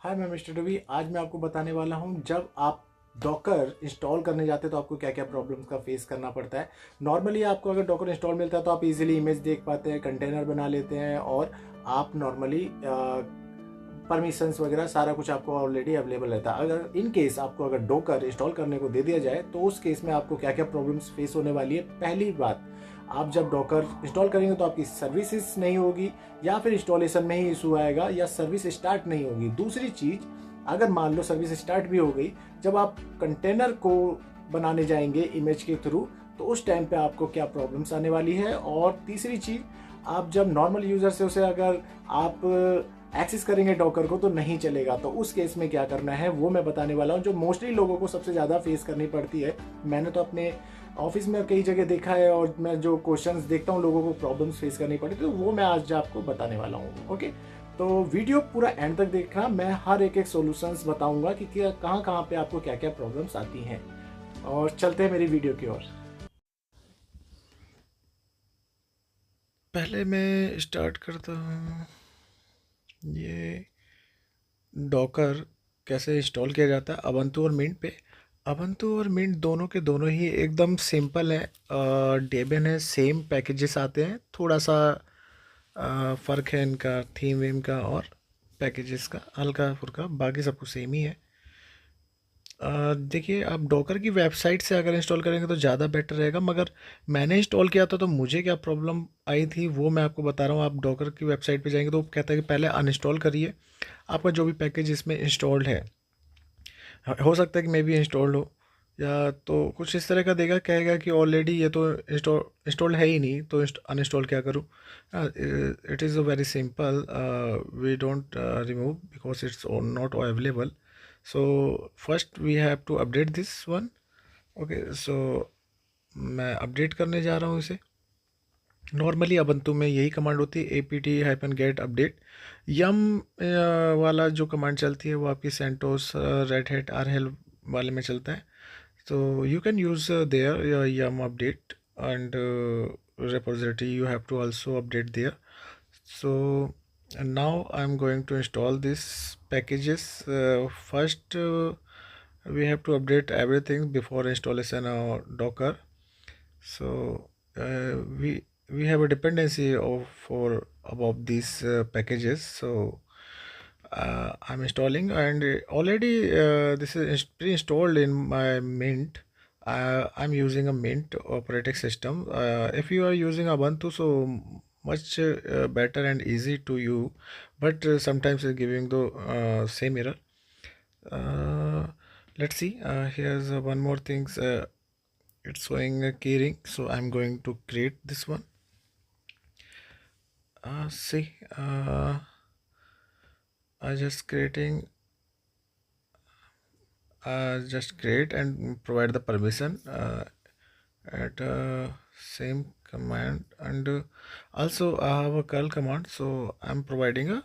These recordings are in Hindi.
हाय, मैं मिस्टर रवि। आज मैं आपको बताने वाला हूँ जब आप डॉकर इंस्टॉल करने जाते हैं तो आपको क्या क्या प्रॉब्लम्स का फेस करना पड़ता है। नॉर्मली आपको अगर डॉकर इंस्टॉल मिलता है तो आप इजीली इमेज देख पाते हैं, कंटेनर बना लेते हैं और आप नॉर्मली परमिशंस वगैरह सारा कुछ आपको ऑलरेडी अवेलेबल रहता है। अगर इन केस आपको अगर डॉकर इंस्टॉल करने को दे दिया जाए तो उस केस में आपको क्या क्या प्रॉब्लम्स फेस होने वाली है। पहली बात, आप जब डॉकर इंस्टॉल करेंगे तो आपकी सर्विसेज नहीं होगी या फिर इंस्टॉलेशन में ही इशू आएगा या सर्विस स्टार्ट नहीं होगी। दूसरी चीज़, अगर मान लो सर्विस स्टार्ट भी हो गई, जब आप कंटेनर को बनाने जाएंगे इमेज के थ्रू तो उस टाइम पे आपको क्या प्रॉब्लम्स आने वाली है। और तीसरी चीज़, आप जब नॉर्मल यूज़र से उसे अगर आप एक्सेस करेंगे डॉकर को तो नहीं चलेगा, तो उस केस में क्या करना है वो मैं बताने वाला हूँ, जो मोस्टली लोगों को सबसे ज़्यादा फेस करनी पड़ती है। मैंने तो अपने ऑफिस में कई जगह देखा है और मैं जो क्वेश्चंस देखता हूँ लोगों को प्रॉब्लम्स फेस करनी पड़ती है, तो वो मैं आज आपको बताने वाला हूँ। ओके, तो वीडियो पूरा एंड तक देखना। मैं हर एक सॉल्यूशंस बताऊंगा कि कहाँ कहाँ पे आपको क्या क्या प्रॉब्लम्स आती हैं। और चलते हैं मेरी वीडियो की ओर। पहले मैं स्टार्ट करता हूँ ये डॉकर कैसे इंस्टॉल किया जाता है अबंतु और मिंट पे। अबंतु और मिंट दोनों के दोनों ही एकदम सिंपल है। डेबियन है, सेम पैकेजेस आते हैं, थोड़ा सा फ़र्क है इनका थीम वीम का और पैकेजेस का हल्का फुल्का, बाकी सब कुछ सेम ही है। देखिए, आप डॉकर की वेबसाइट से अगर इंस्टॉल करेंगे तो ज़्यादा बेटर रहेगा, मगर मैंने इंस्टॉल किया था तो मुझे क्या प्रॉब्लम आई थी वो मैं आपको बता रहा हूँ। आप डॉकर की वेबसाइट पे जाएंगे तो वो कहता है कि पहले अनइंस्टॉल करिए आपका जो भी पैकेज इसमें इंस्टॉल्ड है। हो सकता है कि मे बी इंस्टॉल्ड हो, या तो कुछ इस तरह का देगा, कहेगा कि ऑलरेडी ये तो इंस्टॉल्ड है ही नहीं तो अनइंस्टॉल क्या करूँ। It is a very simple, we don't remove because it's not available. So first we have to update this one. Okay, so मैं अपडेट करने जा रहा हूँ इसे। नॉर्मली अबंतु में यही कमांड होती है, apt-get अपडेट। यम वाला जो कमांड चलती है वो आपकी सेंटोस रेड हैट आरहेल वाले में चलता है। तो you can use their yum update and repository you have to also update there. So now I'm going to install these packages. First we have to update everything before installation of Docker. So we have a dependency of for above these packages. So I'm installing, and already this is pre-installed in my Mint. I'm using a Mint operating system. If you are using Ubuntu, so much better and easy to you, but sometimes it's giving the same error. uh, let's see, here's one more things. It's showing a keyring, so I'm going to create this one. See, I just create and provide the permission at same command, and also I have a curl command, so I'm providing a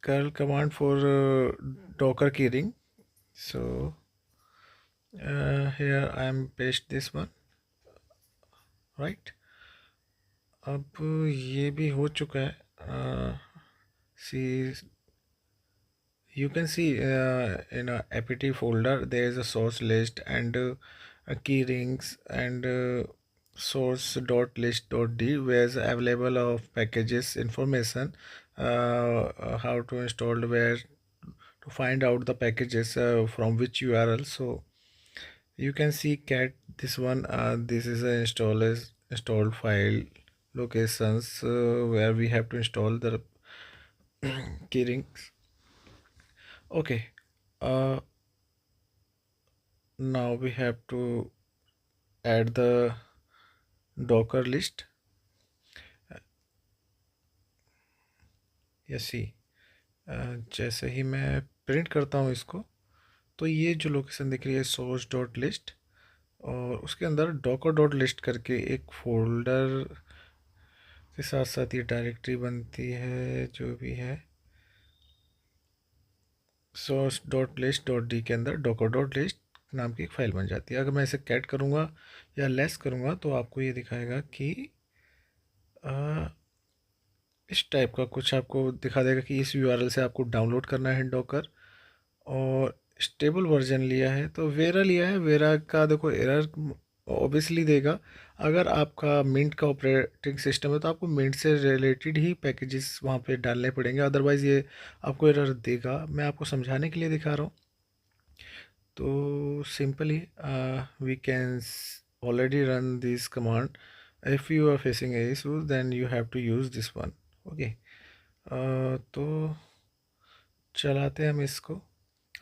curl command for docker keyring. So here I am paste this one, right? अब ये भी हो चुका है। सी you can see in a apt folder there is a source list and key rings and source dot list dot d where is available of packages information, how to install, where to find out the packages from which url. So you can see cat this one, this is a installed file locations where we have to install the key rings. Okay, uh, now we have to add the docker list. या सी, जैसे ही मैं प्रिंट करता हूँ इसको तो ये जो लोकेशन दिख रही है सोर्स डॉट लिस्ट, और उसके अंदर डॉकर डॉट लिस्ट करके एक फोल्डर के साथ साथ ये डायरेक्टरी बनती है जो भी है। Source dot list dot D के अंदर डॉकर डॉट लिस्ट नाम की एक फ़ाइल बन जाती है। अगर मैं इसे कैट करूँगा या लेस करूँगा तो आपको ये दिखाएगा कि इस टाइप का कुछ आपको दिखा देगा कि इस यूआरएल से आपको डाउनलोड करना है डॉकर। और स्टेबल वर्जन लिया है तो वेरा लिया है, वेरा का देखो एरर ऑब्वियसली देगा। अगर आपका मिंट का ऑपरेटिंग सिस्टम है तो आपको मिंट से रिलेटेड ही पैकेजेस वहाँ पे डालने पड़ेंगे, अदरवाइज़ ये आपको एरर देगा। मैं आपको समझाने के लिए दिखा रहा हूँ। तो simply we can already run this command. If you are facing a issue then you have to use this one. Okay, तो चलाते हैं हम इसको,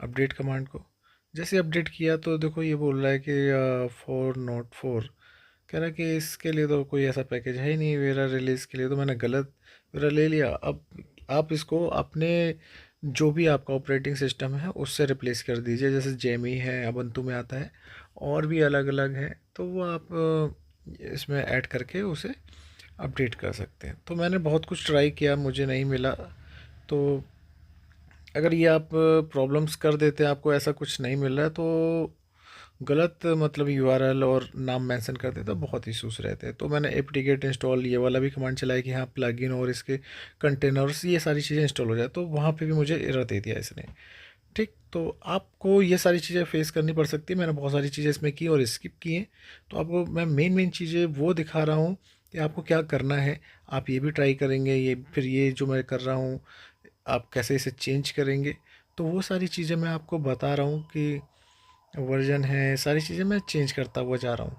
अपडेट कमांड को। जैसे अपडेट किया तो देखो ये बोल रहा है कि 404 कह रहा है कि इसके लिए तो कोई ऐसा पैकेज है ही नहीं वेरा रिलीज़ के लिए, तो मैंने गलत वेरा ले लिया। अब आप इसको अपने जो भी आपका ऑपरेटिंग सिस्टम है उससे रिप्लेस कर दीजिए, जैसे जेमी है, अबंतु में आता है, और भी अलग अलग है, तो वो आप इसमें ऐड करके उसे अपडेट कर सकते हैं। तो मैंने बहुत कुछ ट्राई किया, मुझे नहीं मिला। तो अगर ये आप प्रॉब्लम्स कर देते हैं, आपको ऐसा कुछ नहीं मिल रहा है, तो गलत मतलब यूआरएल और नाम मेंशन कर देते तो बहुत इशूज़ रहते हैं। तो मैंने एपीकेट इंस्टॉल ये वाला भी कमांड चलाया कि हाँ प्लगइन और इसके कंटेनर्स ये सारी चीज़ें इंस्टॉल हो जाए, तो वहाँ पे भी मुझे एरर दे दिया इसने। ठीक, तो आपको ये सारी चीज़ें फेस करनी पड़ सकती है। मैंने बहुत सारी चीज़ें इसमें की और स्किप की हैं, तो आपको मैं मेन मेन चीज़ें वो दिखा रहा हूँ कि आपको क्या करना है। आप ये भी ट्राई करेंगे, ये फिर ये जो मैं कर रहा हूँ आप कैसे इसे चेंज करेंगे, तो वो सारी चीज़ें मैं आपको बता रहा हूँ कि वर्जन है, सारी चीज़ें मैं चेंज करता हुआ जा रहा हूँ।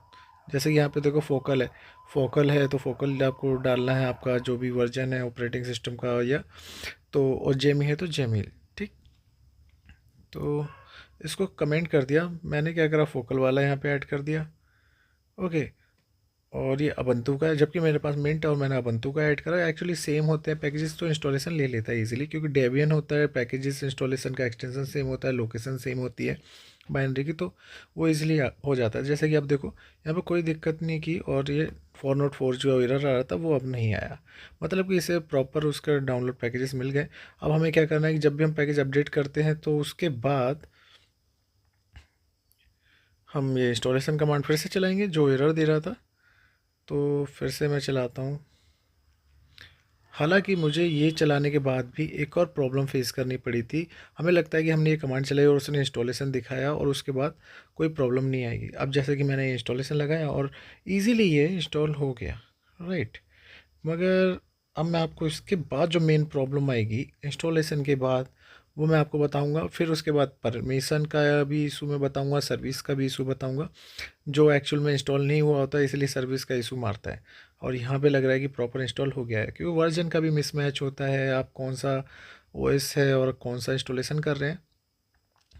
जैसे कि यहाँ पे देखो फोकल है तो फोकल आपको डालना है आपका जो भी वर्जन है ऑपरेटिंग सिस्टम का, या तो और जेमी है तो जेमिल। ठीक, तो इसको कमेंट कर दिया मैंने, क्या करा फोकल वाला यहाँ पे ऐड कर दिया। ओके, और ये अबंतु का है, जबकि मेरे पास मिंट और मैंने अबंतु का ऐड करा। एक्चुअली सेम होते हैं पैकेजेस, तो इंस्टॉलेशन ले लेता है इजीली, क्योंकि डेबियन होता है, पैकेजेस इंस्टॉलेशन का एक्सटेंशन सेम होता है, लोकेशन सेम होती है बाइनरी की, तो वो इजीली हो जाता है। जैसे कि आप देखो यहाँ पे कोई दिक्कत नहीं की, और ये 404 जो एरर आ रहा था वो अब नहीं आया, मतलब कि इसे प्रॉपर उसका डाउनलोड पैकेजेस मिल गए। अब हमें क्या करना है कि जब भी हम पैकेज अपडेट करते हैं तो उसके बाद हम ये इंस्टॉलेशन कमांड फिर से चलाएंगे जो एरर दे रहा था। तो फिर से मैं चलाता हूँ। हालांकि मुझे ये चलाने के बाद भी एक और प्रॉब्लम फेस करनी पड़ी थी। हमें लगता है कि हमने ये कमांड चलाई और उसने इंस्टॉलेशन दिखाया और उसके बाद कोई प्रॉब्लम नहीं आएगी। अब जैसे कि मैंने इंस्टॉलेशन लगाया और इजीली ये इंस्टॉल हो गया, राइट। मगर अब मैं आपको इसके बाद जो मेन प्रॉब्लम आएगी इंस्टॉलेशन के बाद वो मैं आपको बताऊंगा। फिर उसके बाद परमिशन का भी इशू मैं बताऊंगा, सर्विस का भी इशू बताऊंगा, जो एक्चुअल में इंस्टॉल नहीं हुआ होता है इसलिए सर्विस का इशू मारता है। और यहाँ पे लग रहा है कि प्रॉपर इंस्टॉल हो गया है, क्योंकि वर्जन का भी मिसमैच होता है, आप कौन सा ओएस है और कौन सा इंस्टॉलेशन कर रहे हैं,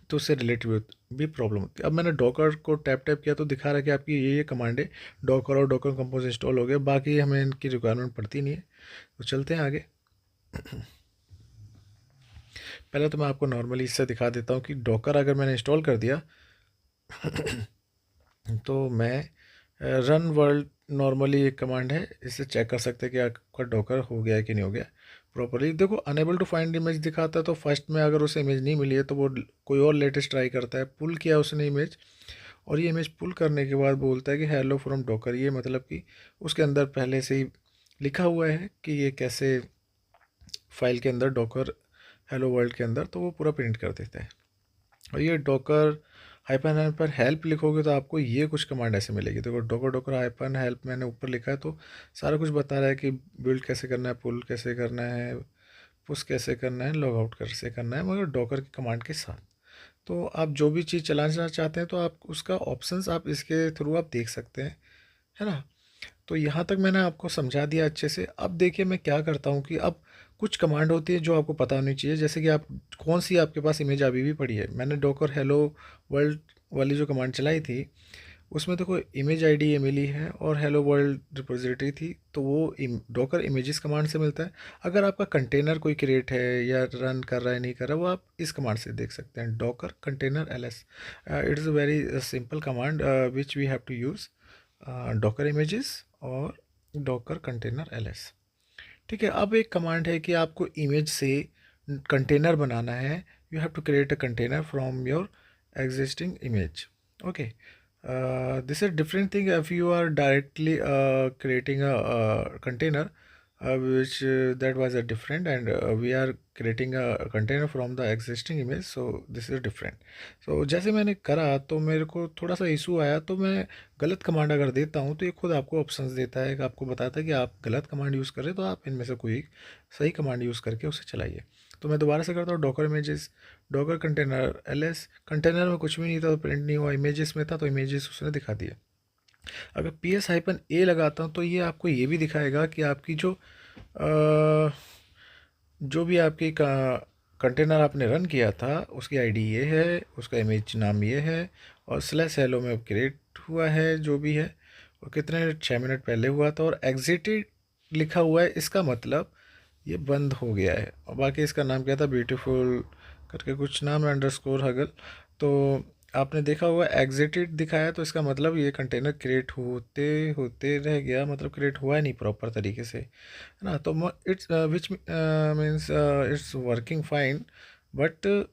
तो उससे रिलेटेड भी प्रॉब्लम होती है। अब मैंने डॉकर को टैप टैप किया तो दिखा रहा है कि आपकी ये कमांड है डॉकर, और डॉकर कंपोज इंस्टॉल हो गया, बाकी हमें इनकी रिक्वायरमेंट पड़ती नहीं है। तो चलते हैं आगे। पहले तो मैं आपको नॉर्मली इससे दिखा देता हूँ कि डॉकर अगर मैंने इंस्टॉल कर दिया तो मैं रन वर्ल्ड नॉर्मली एक कमांड है, इससे चेक कर सकते हैं कि आपका डॉकर हो गया है कि नहीं हो गया प्रॉपरली। देखो अनेबल टू फाइंड इमेज दिखाता है, तो फर्स्ट में अगर उसे इमेज नहीं मिली है तो वो कोई और लेटेस्ट ट्राई करता है। पुल किया उसने इमेज, और ये इमेज पुल करने के बाद बोलता है कि हेलो फ्रॉम डॉकर। ये मतलब कि उसके अंदर पहले से ही लिखा हुआ है कि ये कैसे फाइल के अंदर डॉकर हेलो वर्ल्ड के अंदर, तो वो पूरा प्रिंट कर देता है। और ये डॉकर हाइपन हाइपन हेल्प लिखोगे तो आपको ये कुछ कमांड ऐसे मिलेगी। देखो डॉकर डॉकर हाइपन हेल्प मैंने ऊपर लिखा है, तो सारा कुछ बता रहा है कि बिल्ड कैसे करना है, पुल कैसे करना है, पुश कैसे करना है, लॉग आउट कैसे करना है, मगर डॉकर की कमांड के साथ। तो आप जो भी चीज़ चलाना चाहते हैं तो आप उसका ऑप्शंस आप इसके थ्रू आप देख सकते हैं, है ना। तो यहाँ तक मैंने आपको समझा दिया अच्छे से। अब देखिए मैं क्या करता हूँ कि अब कुछ कमांड होती है जो आपको पता होनी चाहिए, जैसे कि आप कौन सी आपके पास इमेज अभी भी पड़ी है। मैंने डॉकर हेलो वर्ल्ड वाली जो कमांड चलाई थी उसमें देखो इमेज आईडी ये मिली है और हेलो वर्ल्ड रिपोजिटरी थी, तो वो डॉकर इमेजेस कमांड से मिलता है। अगर आपका कंटेनर कोई क्रिएट है या रन कर रहा है नहीं कर रहा, वो आप इस कमांड से देख सकते हैं, Docker container LS. It is a very simple command which we have to use, Docker images और डॉकर कंटेनर एलएस। ठीक है, अब एक कमांड है कि आपको इमेज से कंटेनर बनाना है। You have to create a container from your existing image. Okay, this is different thing if you are directly creating a container, which that was a different, and we are creating a container from the existing image, so this is different. So जैसे मैंने करा तो मेरे को थोड़ा सा इशू आया, तो मैं गलत कमांड अगर देता हूँ तो ये खुद आपको ऑप्शंस देता है, कि आपको बताता है कि आप गलत कमांड यूज़ कर रहे हैं, तो आप इनमें से कोई सही कमांड यूज़ करके उसे चलाइए। तो मैं दोबारा से करता हूँ, Docker images, Docker container LS, container में कुछ भी नहीं था तो प्रिंट नहीं हुआ, इमेजेस में था तो इमेजेस उसने दिखा दिए। अगर PS-A लगाता हूँ तो ये आपको ये भी दिखाएगा कि आपकी जो भी आपकी कंटेनर आपने रन किया था उसकी आईडी ये है, उसका इमेज नाम ये है, और स्लैश हेलो में क्रिएट हुआ है जो भी है, और कितने 6 मिनट पहले हुआ था, और एग्जिटेड लिखा हुआ है, इसका मतलब ये बंद हो गया है। और बाकी इसका नाम क्या था, ब्यूटीफुल करके कुछ नाम है, अंडरस्कोर हगल। तो आपने देखा होगा एग्जिटेड दिखाया, तो इसका मतलब ये कंटेनर क्रिएट होते होते रह गया, मतलब क्रिएट हुआ नहीं प्रॉपर तरीके से, है ना। तो it's which means it's working fine, but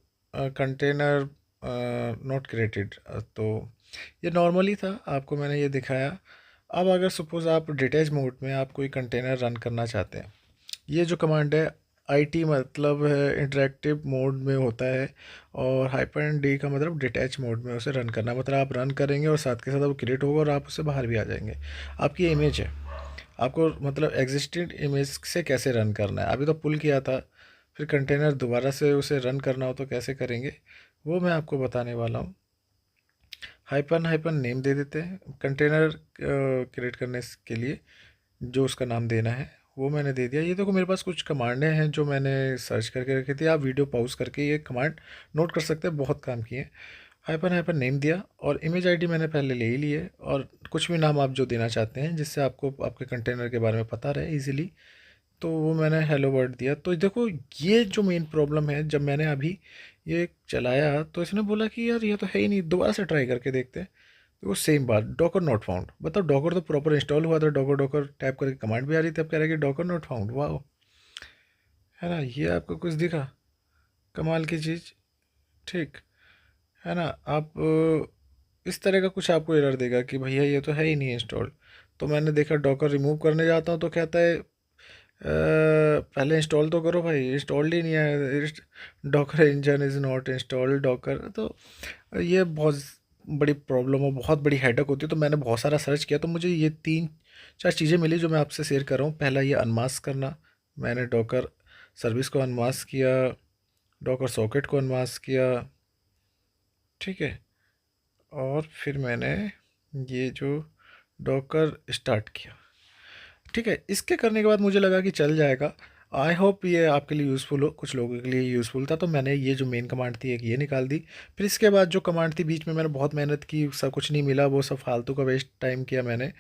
container not created. तो ये नॉर्मली था, आपको मैंने ये दिखाया। अब अगर सपोज़ आप डिटैच मोड में आप कोई कंटेनर रन करना चाहते हैं, ये जो कमांड है IT मतलब है इंटरेक्टिव मोड में होता है, और -D का मतलब डिटैच मोड में उसे रन करना, मतलब आप रन करेंगे और साथ के साथ वो क्रिएट होगा और आप उससे बाहर भी आ जाएंगे। आपकी इमेज है, आपको मतलब एग्जिस्टेड इमेज से कैसे रन करना है, अभी तो पुल किया था, फिर कंटेनर दोबारा से उसे रन करना हो तो कैसे करेंगे, वो मैं आपको बताने वाला हूँ। हाइपन हाइपन नेम दे देते हैं कंटेनर क्रिएट करने के लिए, जो उसका नाम देना है वो मैंने दे दिया। ये देखो मेरे पास कुछ कमांडें हैं जो मैंने सर्च करके रखी थी, आप वीडियो पॉज करके ये कमांड नोट कर सकते हैं, बहुत काम किए। हाइपन हाइपन नेम दिया, और इमेज आईडी मैंने पहले ले ही ली है, और कुछ भी नाम आप जो देना चाहते हैं जिससे आपको आपके कंटेनर के बारे में पता रहे इजीली, तो वो मैंने हेलो वर्ड दिया। तो देखो ये जो मेन प्रॉब्लम है, जब मैंने अभी ये चलाया तो इसने बोला कि यार ये तो है ही नहीं, दोबारा से ट्राई करके देखते हैं। तो वो सेम बात, डॉकर नॉट फाउंड। बताओ, डॉकर तो प्रॉपर इंस्टॉल हुआ था, डॉकर डॉकर टाइप करके कमांड भी आ रही थी, अब कह रहा है कि डॉकर नॉट फाउंड। वाह, है ना, ये आपको कुछ दिखा कमाल की चीज़, ठीक है ना। आप इस तरह का कुछ आपको एरर देगा कि भैया ये तो है ही नहीं इंस्टॉल। तो मैंने देखा डॉकर रिमूव करने जाता हूँ तो कहता है पहले इंस्टॉल तो करो भाई, इंस्टॉल्ड ही नहीं है, Docker engine is not installed Docker. तो ये बहुत बड़ी प्रॉब्लम और बहुत बड़ी हेडेक होती है। तो मैंने बहुत सारा सर्च किया, तो मुझे ये 3-4 चीज़ें मिली जो मैं आपसे शेयर कर रहा हूँ। पहला ये अनमास्क करना, मैंने डॉकर सर्विस को अनमास्क किया, डॉकर सॉकेट को अनमास्क किया, ठीक है, और फिर मैंने ये जो डॉकर स्टार्ट किया, ठीक है। इसके करने के बाद मुझे लगा कि चल जाएगा। आई होप ये आपके लिए यूज़फुल हो, कुछ लोगों के लिए यूज़फुल था, तो मैंने ये जो मेन कमांड थी एक ये निकाल दी। फिर इसके बाद जो कमांड थी बीच में मैंने बहुत मेहनत की, सब कुछ नहीं मिला, वो सब फालतू का वेस्ट टाइम किया मैंने।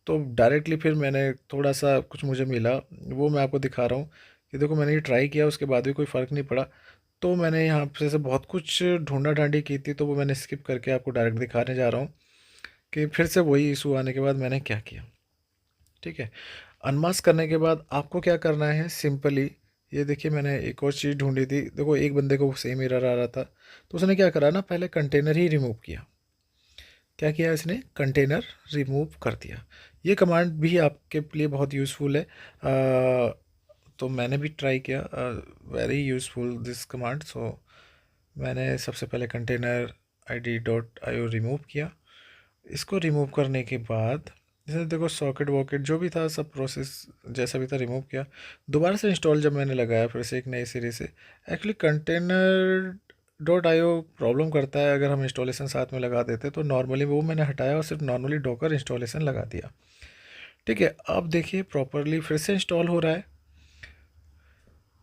तो डायरेक्टली फिर मैंने थोड़ा सा कुछ मुझे मिला, वो मैं आपको दिखा रहा हूँ कि देखो मैंने ये ट्राई किया, उसके बाद भी कोई फ़र्क नहीं पड़ा। तो मैंने यहाँ से बहुत कुछ ढूंढा ढांडी की थी, तो वो मैंने स्किप करके आपको डायरेक्ट दिखाने जा रहा हूँ कि फिर से वही इशू आने के बाद मैंने क्या किया, ठीक है। अनमास्क करने के बाद आपको क्या करना है, सिंपली ये देखिए मैंने एक और चीज़ ढूंढी थी। देखो एक बंदे को सेम एरर आ रहा था, तो उसने क्या करा ना, पहले कंटेनर ही रिमूव किया। क्या किया इसने, कंटेनर रिमूव कर दिया। ये कमांड भी आपके लिए बहुत यूज़फुल है। तो मैंने भी ट्राई किया, वेरी यूज़फुल दिस कमांड। सो मैंने सबसे पहले कंटेनर id.io रिमूव किया। इसको रिमूव करने के बाद जैसे देखो सॉकेट वॉकेट जो भी था सब प्रोसेस जैसा भी था रिमूव किया। दोबारा से इंस्टॉल जब मैंने लगाया फिर से एक नए सिरे से, एक्चुअली कंटेनर.io प्रॉब्लम करता है अगर हम इंस्टॉलेशन साथ में लगा देते, तो नॉर्मली वो मैंने हटाया और सिर्फ नॉर्मली डॉकर इंस्टॉलेशन लगा दिया, ठीक है। अब देखिए प्रॉपरली फिर से इंस्टॉल हो रहा है।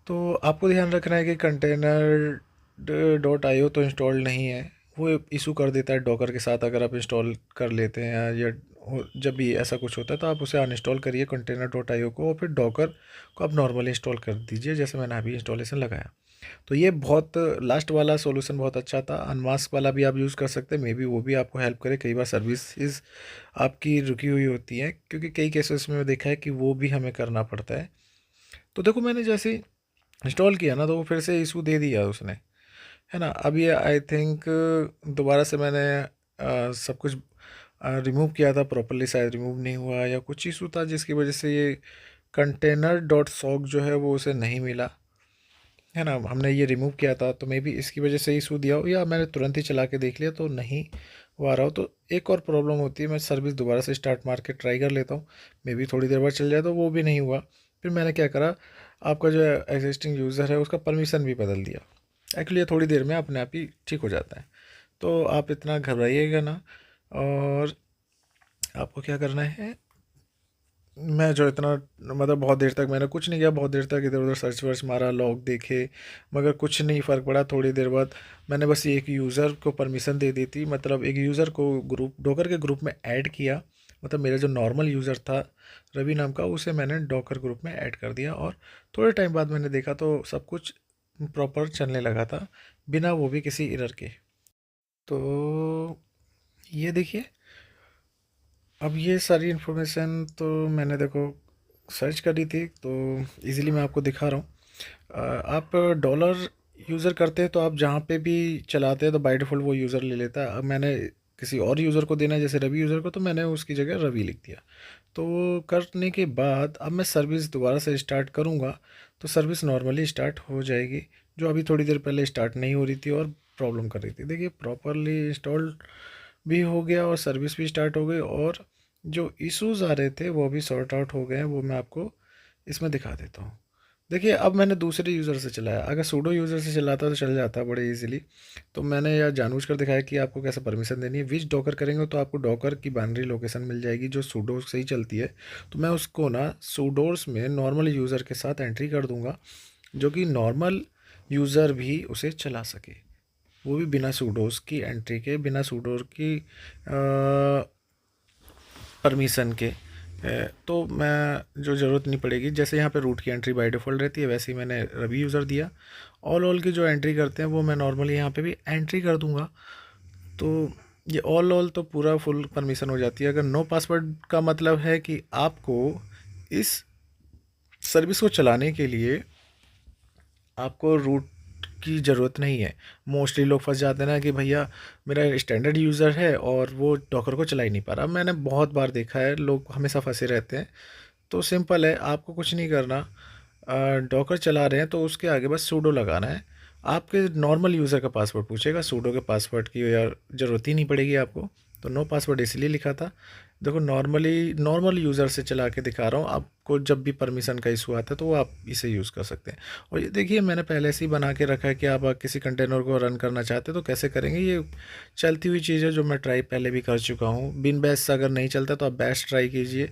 तो आपको ध्यान रखना है कि कंटेनर.io तो इंस्टॉल नहीं है, वो इशू कर देता है डॉकर के साथ अगर आप इंस्टॉल कर लेते हैं, या जब भी ऐसा कुछ होता है तो आप उसे अनइंस्टॉल करिए कंटेनर.io को, और फिर डॉकर को आप नॉर्मली इंस्टॉल कर दीजिए जैसे मैंने अभी इंस्टॉलेशन लगाया। तो ये बहुत लास्ट वाला सॉल्यूशन बहुत अच्छा था। अनमास्क वाला भी आप यूज़ कर सकते हैं, मे बी वो भी आपको हेल्प करे। कई बार सर्विसेज आपकी रुकी हुई होती हैं, क्योंकि कई केसेस में देखा है कि वो भी हमें करना पड़ता है। तो देखो मैंने जैसे इंस्टॉल किया ना, तो वो फिर से इशू दे दिया उसने, है ना। अब ये आई थिंक दोबारा से मैंने सब कुछ रिमूव किया था प्रॉपरली, शायद रिमूव नहीं हुआ या कुछ इशू था जिसकी वजह से ये कंटेनर डॉट सॉक जो है वो उसे नहीं मिला, है ना। हमने ये रिमूव किया था, तो मे बी इसकी वजह से इशू दिया हो, या मैंने तुरंत ही चला के देख लिया तो नहीं वो आ रहा हो। तो एक और प्रॉब्लम होती है, मैं सर्विस दोबारा से स्टार्ट मार के ट्राई कर लेता हूँ, मे बी थोड़ी देर बाद चल जाए, तो वो भी नहीं हुआ। फिर मैंने क्या करा, आपका जो एग्जिस्टिंग यूज़र है उसका परमिशन भी बदल दिया। एक्चुअली ये थोड़ी देर में अपने आप ही ठीक हो जाता है, तो आप इतना घबराइएगा ना। और आपको क्या करना है, मैं जो इतना मतलब बहुत देर तक मैंने कुछ नहीं किया, बहुत देर तक इधर उधर सर्च वर्च मारा, लॉग देखे, मगर कुछ नहीं फ़र्क पड़ा। थोड़ी देर बाद मैंने बस एक यूज़र को परमिशन दे दी थी, मतलब एक यूज़र को ग्रुप डॉकर के ग्रुप में ऐड किया। मतलब मेरा जो नॉर्मल यूज़र था रवि नाम का, उसे मैंने डॉकर ग्रुप में ऐड कर दिया, और थोड़े टाइम बाद मैंने देखा तो सब कुछ प्रॉपर चलने लगा था, बिना वो भी किसी एरर के। तो ये देखिए, अब ये सारी इन्फॉर्मेशन तो मैंने देखो सर्च करी थी, तो इजीली मैं आपको दिखा रहा हूँ। आप डॉलर यूज़र करते हैं तो आप जहाँ पे भी चलाते हैं तो बाय डिफ़ॉल्ट वो यूज़र ले लेता है। अब मैंने किसी और यूज़र को देना है, जैसे रवि यूज़र को, तो मैंने उसकी जगह रवि लिख दिया। तो वो करने के बाद अब मैं सर्विस दोबारा से स्टार्ट करूँगा, तो सर्विस नॉर्मली स्टार्ट हो जाएगी, जो अभी थोड़ी देर पहले स्टार्ट नहीं हो रही थी और प्रॉब्लम कर रही थी। देखिए प्रॉपरली इंस्टॉल भी हो गया और सर्विस भी स्टार्ट हो गई, और जो इश्यूज़ आ रहे थे वो भी सॉर्ट आउट हो गए हैं, वो मैं आपको इसमें दिखा देता हूँ। देखिए अब मैंने दूसरे यूज़र से चलाया, अगर सूडो यूज़र से चलाता तो चल जाता बड़े इजीली। तो मैंने यार जानबूझकर दिखाया कि आपको कैसे परमिशन देनी है। विच डॉकर करेंगे तो आपको डॉकर की बाइनरी लोकेशन मिल जाएगी जो सूडो से ही चलती है। तो मैं उसको ना सूडोस में नॉर्मल यूज़र के साथ एंट्री कर दूंगा, जो कि नॉर्मल यूज़र भी उसे चला सके, वो भी बिना सूडोस की एंट्री के, बिना सूडोस की परमिशन के। तो मैं जो ज़रूरत नहीं पड़ेगी, जैसे यहाँ पे रूट की एंट्री बाय डिफ़ॉल्ट रहती है, वैसे ही मैंने रवि यूज़र दिया। ऑल की जो एंट्री करते हैं वो मैं नॉर्मली यहाँ पे भी एंट्री कर दूँगा। तो ये ऑल तो पूरा फुल परमिशन हो जाती है। अगर नो पासवर्ड का मतलब है कि आपको इस सर्विस को चलाने के लिए आपको रूट की ज़रूरत नहीं है। मोस्टली लोग फंस जाते हैं ना कि भैया मेरा स्टैंडर्ड यूज़र है और वो डॉकर को चला ही नहीं पा रहा। मैंने बहुत बार देखा है, लोग हमेशा फंसे रहते हैं। तो सिंपल है, आपको कुछ नहीं करना। डॉकर चला रहे हैं तो उसके आगे बस सूडो लगाना है। आपके नॉर्मल यूज़र का पासवर्ड पूछेगा, सूडो के पासवर्ड की यार ज़रूरत ही नहीं पड़ेगी आपको। तो नो पासवर्ड इसलिए लिखा था। देखो नॉर्मली नॉर्मल यूज़र से चला के दिखा रहा हूँ आपको, जब भी परमिशन का इशू आता है तो वो आप इसे यूज़ कर सकते हैं। और ये देखिए मैंने पहले से ही बना के रखा है कि आप किसी कंटेनर को रन करना चाहते हैं तो कैसे करेंगे। ये चलती हुई चीज़ है जो मैं ट्राई पहले भी कर चुका हूँ। बिन बैश अगर नहीं चलता तो आप बैश ट्राई कीजिए,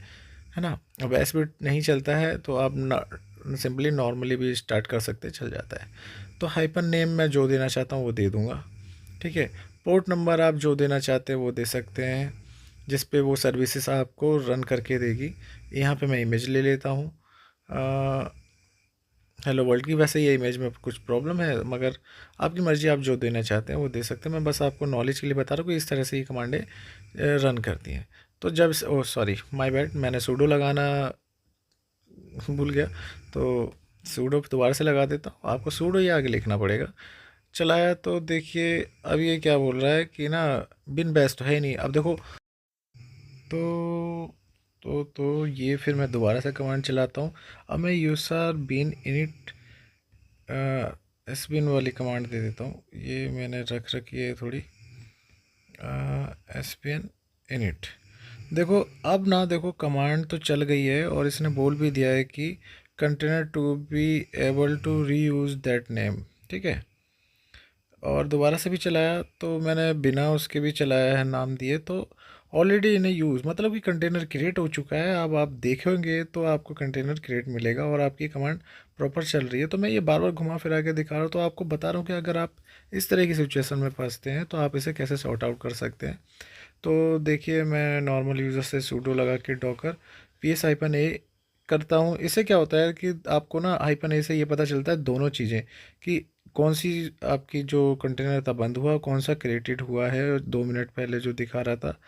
है ना। बैश भी नहीं चलता है तो आप सिंपली नॉर्मली भी स्टार्ट कर सकते हैं, चल जाता है। तो हाइपन नेम मैं जो देना चाहता हूँ वो दे दूँगा, ठीक है। पोर्ट नंबर आप जो देना चाहते हैं वो दे सकते हैं, जिस पे वो सर्विसेज आपको रन करके देगी। यहाँ पे मैं इमेज ले लेता हूँ हेलो वर्ल्ड की। वैसे ये इमेज में कुछ प्रॉब्लम है, मगर आपकी मर्ज़ी, आप जो देना चाहते हैं वो दे सकते हैं। मैं बस आपको नॉलेज के लिए बता रहा हूँ कि इस तरह से ये कमांडें रन करती हैं। तो जब ओ सॉरी माय बैड, मैंने सूडो लगाना भूल गया, तो सूडो दोबारा से लगा देता हूँ। आपको सूडो ही आगे लिखना पड़ेगा। चलाया तो देखिए अब ये क्या बोल रहा है कि ना बिन बैश तो है ही नहीं। अब देखो तो ये फिर मैं दोबारा से कमांड चलाता हूँ। अब मैं यूसर बिन इनिट एस बिन वाली कमांड दे देता हूँ। ये मैंने रख रखी है थोड़ी एस बी एन इनिट। देखो अब ना, देखो कमांड तो चल गई है और इसने बोल भी दिया है कि container to be able to reuse that name, ठीक है। और दोबारा से भी चलाया तो मैंने बिना उसके भी चलाया है नाम दिए, तो ऑलरेडी इन्हें यूज़ मतलब कि कंटेनर क्रिएट हो चुका है। अब आप देखेंगे तो आपको कंटेनर क्रिएट मिलेगा और आपकी कमांड प्रॉपर चल रही है। तो मैं ये बार बार घुमा फिरा के दिखा रहा हूँ, तो आपको बता रहा हूँ कि अगर आप इस तरह की सिचुएशन में फंसते हैं तो आप इसे कैसे सॉर्ट आउट कर सकते हैं। तो देखिए मैं नॉर्मल यूज़र से सूडो लगा के डॉकर PS-A करता हूँ। इससे क्या होता है कि आपको ना -A से ये पता चलता है दोनों चीज़ें, कि कौन सी आपकी जो कंटेनर था बंद हुआ, कौन सा क्रिएटेड हुआ है 2 मिनट पहले जो दिखा रहा था,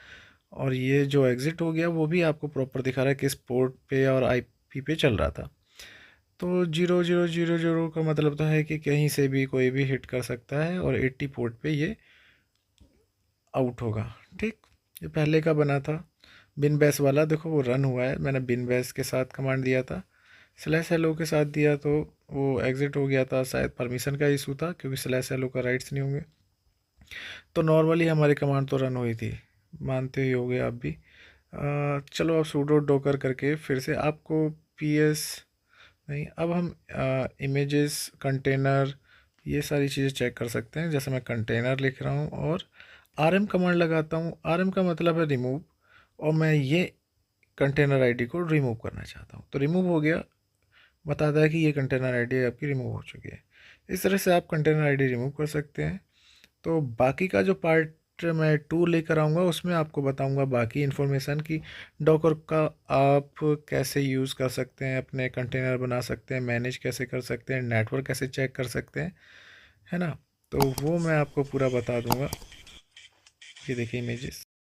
और ये जो एग्ज़िट हो गया वो भी आपको प्रॉपर दिखा रहा है किस पोर्ट पे और IP पे चल रहा था। तो 0000 का मतलब तो है कि कहीं से भी कोई भी हिट कर सकता है, और 80 पोर्ट पे ये आउट होगा, ठीक। ये पहले का बना था बिन बैश वाला, देखो वो रन हुआ है, मैंने बिन बैश के साथ कमांड दिया था। स्लैश हेलो के साथ दिया तो वो एग्ज़िट हो गया था, शायद परमिशन का इशू था क्योंकि स्लैश हेलो का राइट्स नहीं होंगे। तो नॉर्मली हमारी कमांड तो रन हुई थी, मानते ही होगे आप भी। चलो अब सूडो डॉकर करके फिर से आपको पीएस नहीं, अब हम इमेजेस कंटेनर ये सारी चीज़ें चेक कर सकते हैं। जैसे मैं कंटेनर लिख रहा हूँ और आरएम कमांड लगाता हूँ। आरएम का मतलब है रिमूव, और मैं ये कंटेनर आईडी को रिमूव करना चाहता हूँ, तो रिमूव हो गया, बताता है कि ये कंटेनर आईडी आपकी रिमूव हो चुकी है। इस तरह से आप कंटेनर आईडी रिमूव कर सकते हैं। तो बाकी का जो पार्ट मैं टू लेकर आऊँगा उसमें आपको बताऊँगा बाकी इन्फॉर्मेशन की डॉकर का आप कैसे यूज़ कर सकते हैं, अपने कंटेनर बना सकते हैं, मैनेज कैसे कर सकते हैं, नेटवर्क कैसे चेक कर सकते हैं, है ना। तो वो मैं आपको पूरा बता दूँगा। ये देखिए इमेजेस।